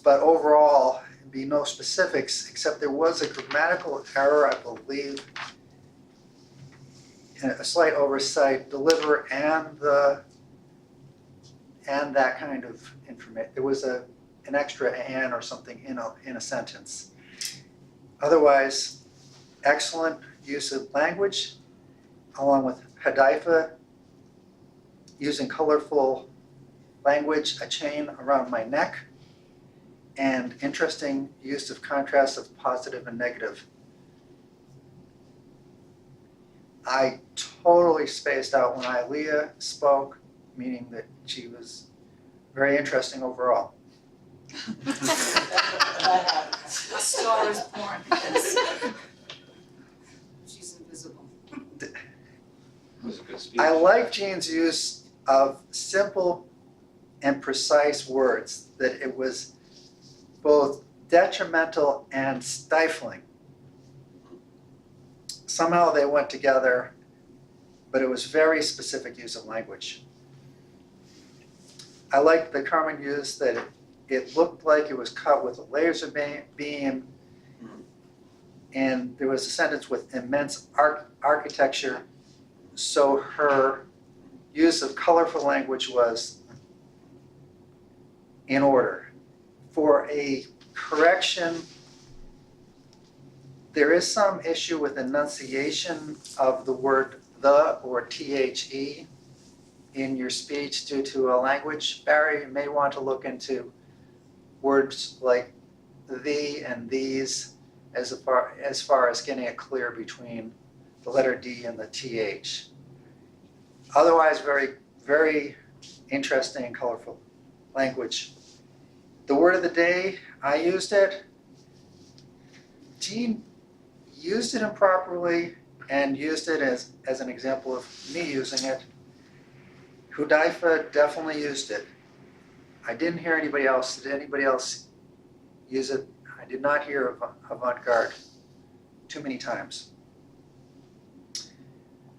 S2: but overall, it'd be no specifics, except there was a grammatical error, I believe, and a slight oversight, deliver and that kind of information. There was an extra and or something in a sentence. Otherwise, excellent use of language, along with Hy-Vee, using colorful language, a chain around my neck, and interesting use of contrast of positive and negative. I totally spaced out when Ilea spoke, meaning that she was very interesting overall.
S5: A star is born because she's invisible.
S11: It was a good speech.
S2: I like Jean's use of simple and precise words, that it was both detrimental and stifling. Somehow they went together, but it was very specific use of language. I liked the Carmen use that it looked like it was cut with a laser beam, and there was a sentence with immense architecture, so her use of colorful language was in order. For a correction, there is some issue with enunciation of the word the or the in your speech due to a language barrier. You may want to look into words like the and these as far as getting it clear between the letter D and the TH. Otherwise, very, very interesting and colorful language. The word of the day, I used it. Jean used it improperly and used it as an example of me using it. Hy-Vee definitely used it. I didn't hear anybody else. Did anybody else use it? I did not hear avant-garde too many times,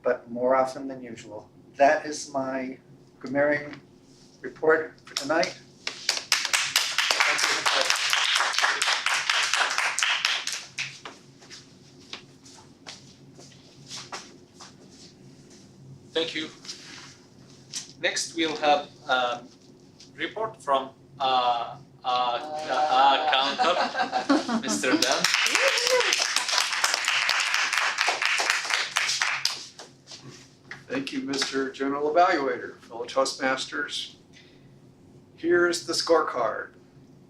S2: but more often than usual. That is my grammarian report for tonight.
S10: Thank you. Next, we'll have a report from counter, Mr. Dan.
S7: Thank you, Mr. General Evaluator, fellow Toastmasters. Here's the scorecard.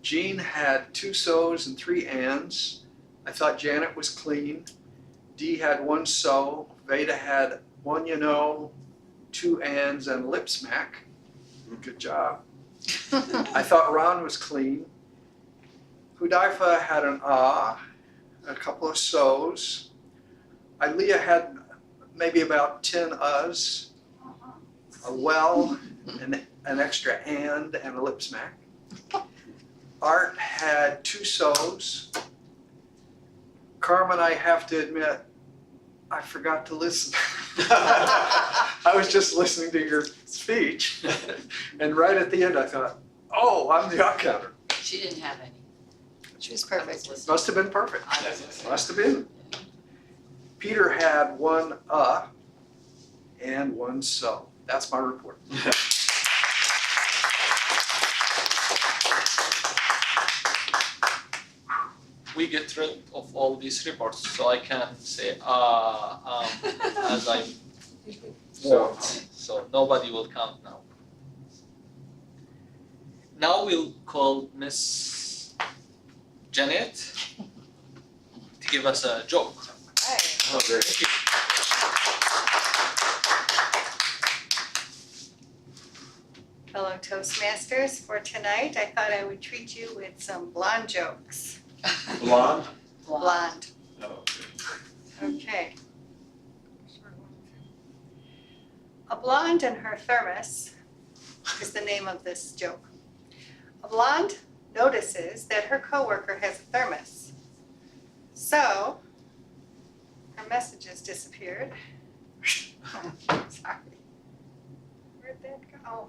S7: Jean had 2 so's and 3 ands. I thought Janet was clean. Dee had 1 so. Veda had 1 you know, 2 ands, and lip smack. Good job. I thought Ron was clean. Hy-Vee had an a couple of so's. Ilea had maybe about 10 uhs, a well, an extra and a lip smack. Art had 2 so's. Carmen, I have to admit, I forgot to listen. I was just listening to your speech, and right at the end I thought, oh, I'm the out counter.
S1: She didn't have any.
S4: She was
S1: I was
S4: perfect.
S1: listening.
S7: Must have been perfect.
S1: I was listening.
S7: Must have been. Peter had 1 and 1 so. That's my report.
S10: We get rid of all these reports, so I can say as I
S11: So,
S10: want. So nobody will count now. Now we'll call Miss Janet to give us a joke.
S8: Oh, great.
S10: Thank you.
S4: Fellow Toastmasters, for tonight, I thought I would treat you with some blonde jokes.
S13: Blonde?
S4: Blonde.
S13: Oh,
S4: Okay. A blonde and her thermos is the name of this joke. A blonde notices that her coworker has a thermos. So, her messages disappeared. Sorry. Where'd that go? Oh.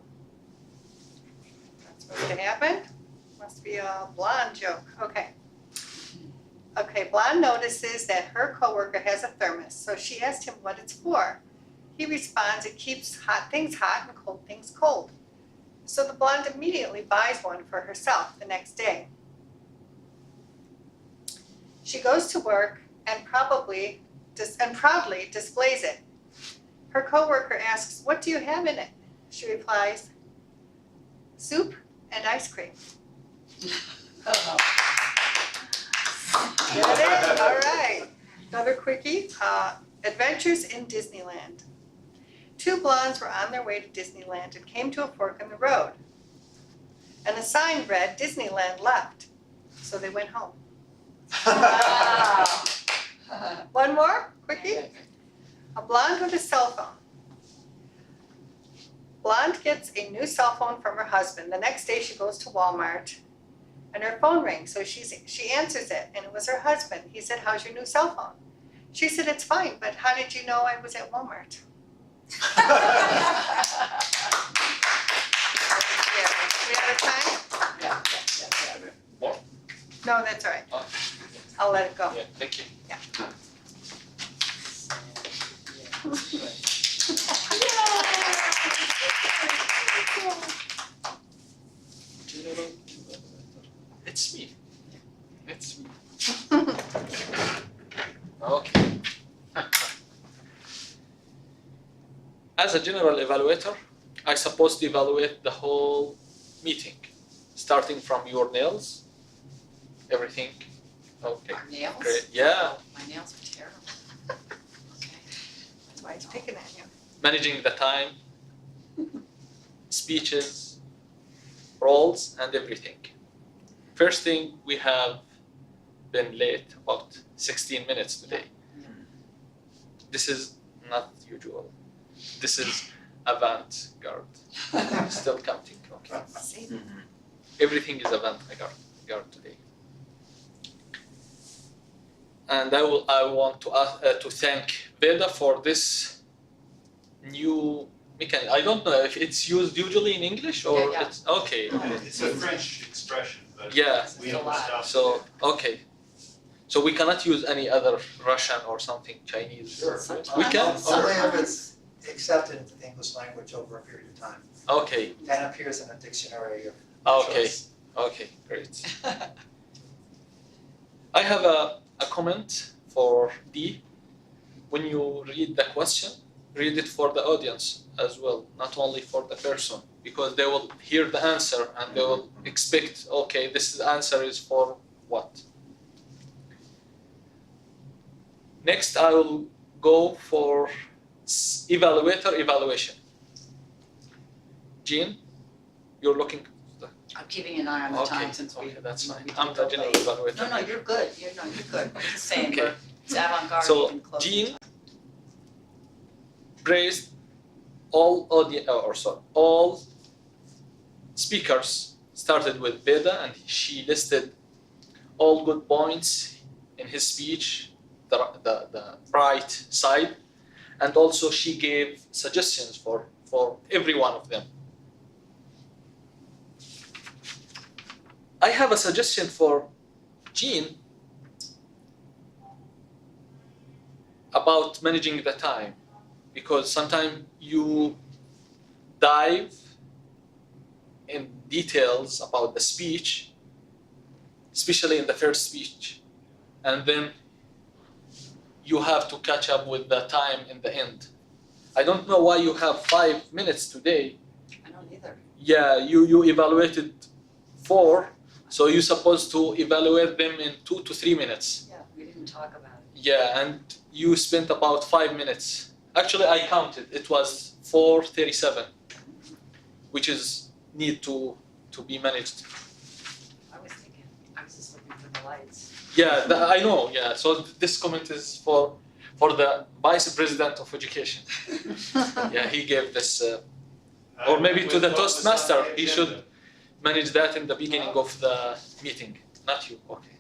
S4: That's supposed to happen? Must be a blonde joke. Okay. Okay, blonde notices that her coworker has a thermos, so she asked him what it's for. He responds, it keeps hot things hot and cold things cold. So the blonde immediately buys one for herself the next day. She goes to work and proudly displays it. Her coworker asks, "What do you have in it?" She replies, "Soup and ice cream." Get it? All right. Another quickie. Adventures in Disneyland. Two blondes were on their way to Disneyland and came to a fork in the road. And a sign read, "Disneyland left." So they went home. One more quickie. A blonde with a cell phone. Blonde gets a new cell phone from her husband. The next day she goes to Walmart and her phone rings. So she answers it, and it was her husband. He said, "How's your new cell phone?" She said, "It's fine, but how did you know I was at Walmart?" We out of time?
S10: More?
S4: No, that's all right.
S10: Oh.
S4: I'll let it go.
S10: Yeah, thank you. It's me. It's me. Okay. As a general evaluator, I'm supposed to evaluate the whole meeting, starting from your nails, everything. Okay,
S1: Our nails?
S10: great. Yeah,
S1: My nails are terrible. Okay.
S4: That's why he's picking at you.
S10: managing the time, speeches, roles, and everything. First thing, we have been late about 16 minutes today. This is not usual. This is avant-garde. Still counting, okay.
S4: See?
S10: Everything is avant-garde today. And I want to thank Veda for this new mechanism. I don't know if it's used usually in English or
S1: Yeah.
S10: it's okay.
S6: It's a French expression, but
S10: Yeah.
S6: we understand.
S10: So okay. So we cannot use any other Russian or something Chinese.
S2: Sure.
S10: We can.
S2: Only if it's accepted into the English language over a period of time
S10: Okay.
S2: and appears in a dictionary of
S10: Okay.
S2: choice.
S10: Okay. Great. I have a comment for D. When you read the question, read it for the audience as well, not only for the person, because they will hear the answer and they will expect, okay, this answer is for what? Next, I will go for evaluator evaluation. Jean, you're looking.
S1: I'm keeping an eye on the
S10: Okay,
S1: time since we.
S10: okay, that's fine.
S1: we
S10: I'm
S1: did
S10: the
S1: go
S10: general
S1: late.
S10: evaluator.
S1: No, you're good. You're good. I'm just saying,
S10: Okay.
S1: it's avant-garde
S10: So,
S1: even close to
S10: Jean
S1: time.
S10: praised all speakers started with Veda, and she listed all good points in his speech, the bright side, and also she gave suggestions for every one of them. I have a suggestion for Jean about managing the time, because sometimes you dive in details about the speech, especially in the first speech, and then you have to catch up with the time in the end. I don't know why you have 5 minutes today.
S1: I don't either.
S10: Yeah, you evaluated 4, so you're supposed to evaluate them in 2 to 3 minutes.
S1: Yeah, we didn't talk about it.
S10: Yeah, and you spent about 5 minutes. Actually, I counted. It was 4:37, which is need to be managed.
S1: I was thinking, I was just looking for the lights.
S10: Yeah, I know. Yeah, so this comment is for the Vice President of Education. Yeah, he gave this, or maybe to the Toastmaster. He should manage that in the beginning of the meeting, not you. Okay.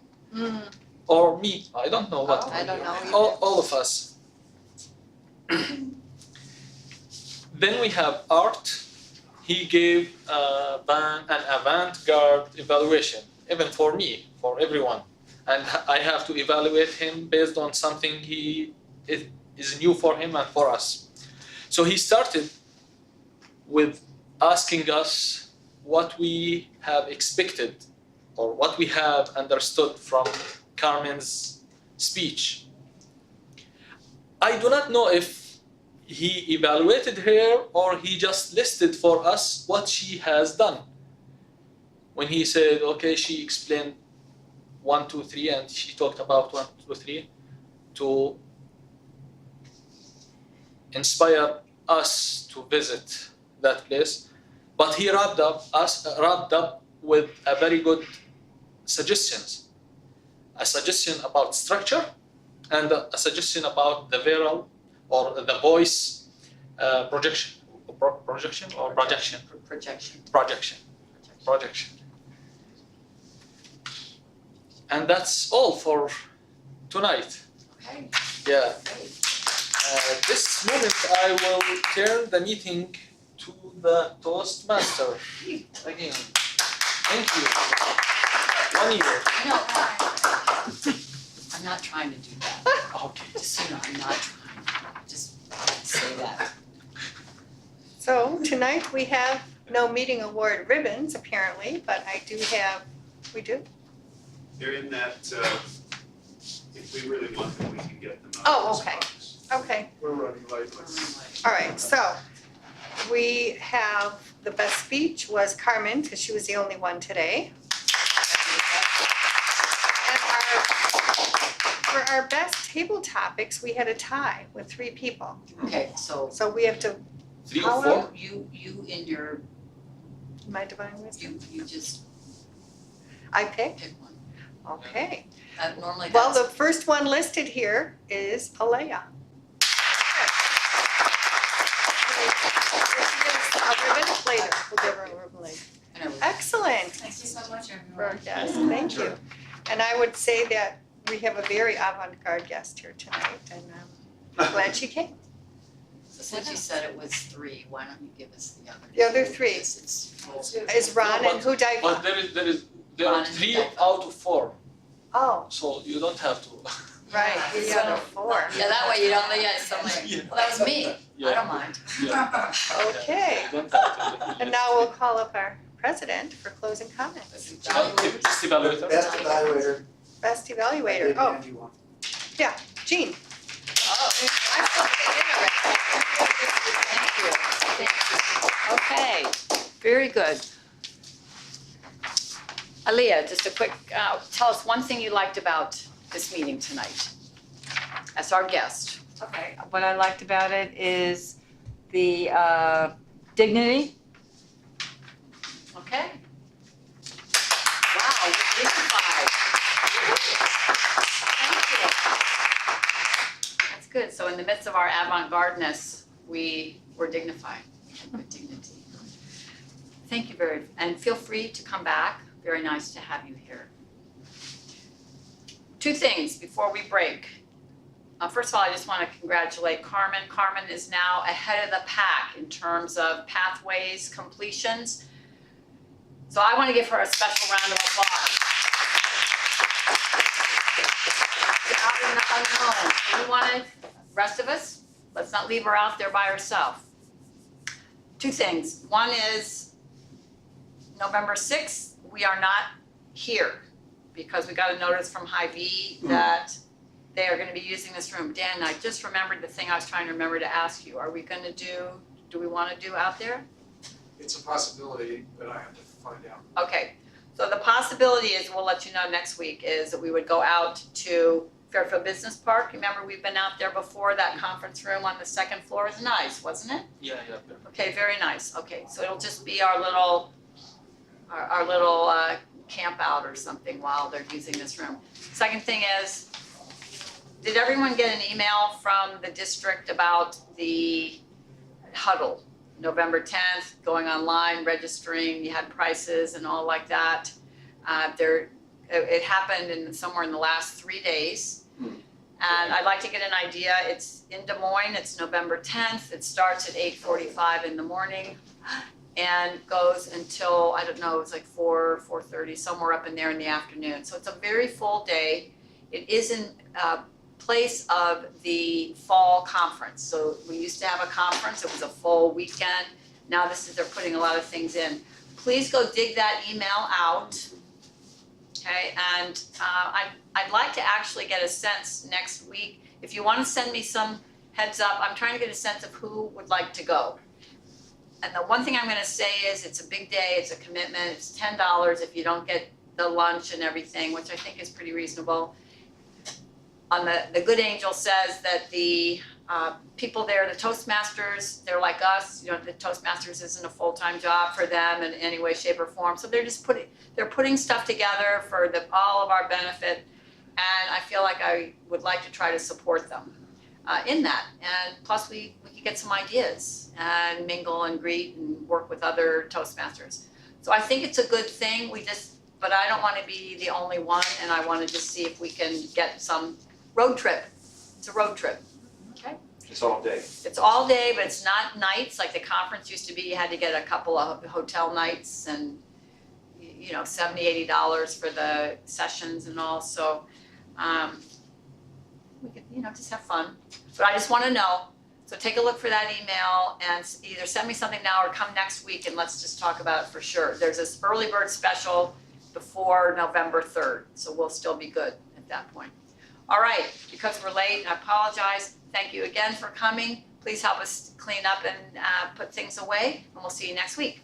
S10: Or me. I don't know what.
S1: I don't know either.
S10: All of us. Then we have Art. He gave an avant-garde evaluation, even for me, for everyone. And I have to evaluate him based on something it is new for him and for us. So he started with asking us what we have expected or what we have understood from Carmen's speech. I do not know if he evaluated her or he just listed for us what she has done. When he said, okay, she explained 1, 2, 3, and she talked about 1, 2, 3 to inspire us to visit that place. But he wrapped up with a very good suggestions. A suggestion about structure and a suggestion about the visual or the voice projection. And that's all for tonight.
S1: Okay,
S10: Yeah.
S1: great.
S10: This moment I will turn the meeting to the Toastmaster again. Thank you. 1 year.
S1: No, I'm not trying to do that.
S10: Okay.
S1: Just so you know, I'm not trying. Just say that.
S4: So tonight we have no meeting award ribbons apparently, but we do?
S6: They're in that, if we really want them, we can get them out
S4: Oh,
S6: of this
S4: okay.
S6: box.
S4: Okay,
S7: We're running late. Let's-
S4: all right, so we have the best speech was Carmen, because she was the only one today. And for our best table topics, we had a tie with 3 people.
S1: Okay, so
S4: So we have to,
S10: 3 or 4?
S1: you in your,
S4: my divine wisdom,
S1: you just
S4: I picked,
S1: pick one.
S4: okay.
S1: Normally
S4: Well,
S1: that's.
S4: the first one listed here is Alea. A ribbon later, we'll give her a ribbon later. Excellent,
S5: Thank you so much, everyone.
S4: yes, thank you. And I would say that we have a very avant-garde guest here tonight, and I'm glad she came.
S1: So since you said it was 3, why don't you give us the other?
S4: The other 3
S1: Because it's.
S4: is Ron and Hudaifa.
S10: But there
S1: Ron
S10: are
S1: and
S10: 3
S1: Hudaifa.
S10: out of 4,
S4: Oh,
S10: so you don't have to.
S4: right, the other 4.
S1: Yeah, that way you don't, yeah, somebody, well, that was me, I don't mind.
S10: Yeah.
S4: Okay,
S10: You don't have to.
S4: and now we'll call up our president for closing comments.
S10: Just evaluator.
S2: Best evaluator.
S4: Best
S2: I
S4: evaluator,
S2: did
S4: oh,
S2: hand you one.
S4: Jean.
S1: Oh, I'm supposed to get in already. Thank you. Okay, very good. Aaliyah, just a quick, tell us one thing you liked about this meeting tonight, as our guest.
S3: Okay, what I liked about it is the dignity.
S1: Okay. Wow, you're dignified. Thank you. That's good. So in the midst of our avant-gardeness, we were dignified. We had good dignity. Thank you and feel free to come back. Very nice to have you here. 2 things before we break. First of all, I just want to congratulate Carmen. Carmen is now ahead of the pack in terms of pathways completions. So I want to give her a special round of applause. Out in the unknown. We want to, rest of us, let's not leave her out there by herself. 2 things. One is November 6th, we are not here because we got a notice from Hy-Vee that they are gonna be using this room. Dan, I just remembered the thing I was trying to remember to ask you. Are we gonna do we wanna do out there?
S14: It's a possibility, but I have to find out.
S1: Okay, so the possibility is, we'll let you know next week, is that we would go out to Fairfield Business Park. Remember, we've been out there before, that conference room on the second floor is nice, wasn't it?
S10: Yeah, perfect.
S1: Okay, very nice. Okay, so it'll just be our little camp out or something while they're using this room. Second thing is, did everyone get an email from the district about the huddle? November 10th, going online, registering, you had prices and all like that. It happened somewhere in the last 3 days. And I'd like to get an idea. It's in Des Moines, it's November 10th. It starts at 8:45 in the morning and goes until, I don't know, it's like 4:30, somewhere up in there in the afternoon. So it's a very full day. It is in place of the fall conference. So we used to have a conference, it was a full weekend. Now they're putting a lot of things in. Please go dig that email out. Okay, and I'd like to actually get a sense next week. If you want to send me some heads up, I'm trying to get a sense of who would like to go. And the one thing I'm gonna say is, it's a big day, it's a commitment, it's $10 if you don't get the lunch and everything, which I think is pretty reasonable. On the Good Angel says that the people there, the Toastmasters, they're like us, you know, the Toastmasters isn't a full-time job for them in any way, shape, or form. So they're putting stuff together for all of our benefit, and I feel like I would like to try to support them in that. And plus we can get some ideas and mingle and greet and work with other Toastmasters. So I think it's a good thing. But I don't want to be the only one, and I want to just see if we can get some road trip. It's a road trip. Okay?
S8: It's all day.
S1: It's all day, but it's not nights like the conference used to be. You had to get a couple of hotel nights and, you know, $70, $80 for the sessions and all. So we could, you know, just have fun. But I just want to know. So take a look for that email and either send me something now or come next week and let's just talk about it for sure. There's this early bird special before November 3rd, so we'll still be good at that point. All right, because we're late, I apologize. Thank you again for coming. Please help us clean up and put things away, and we'll see you next week.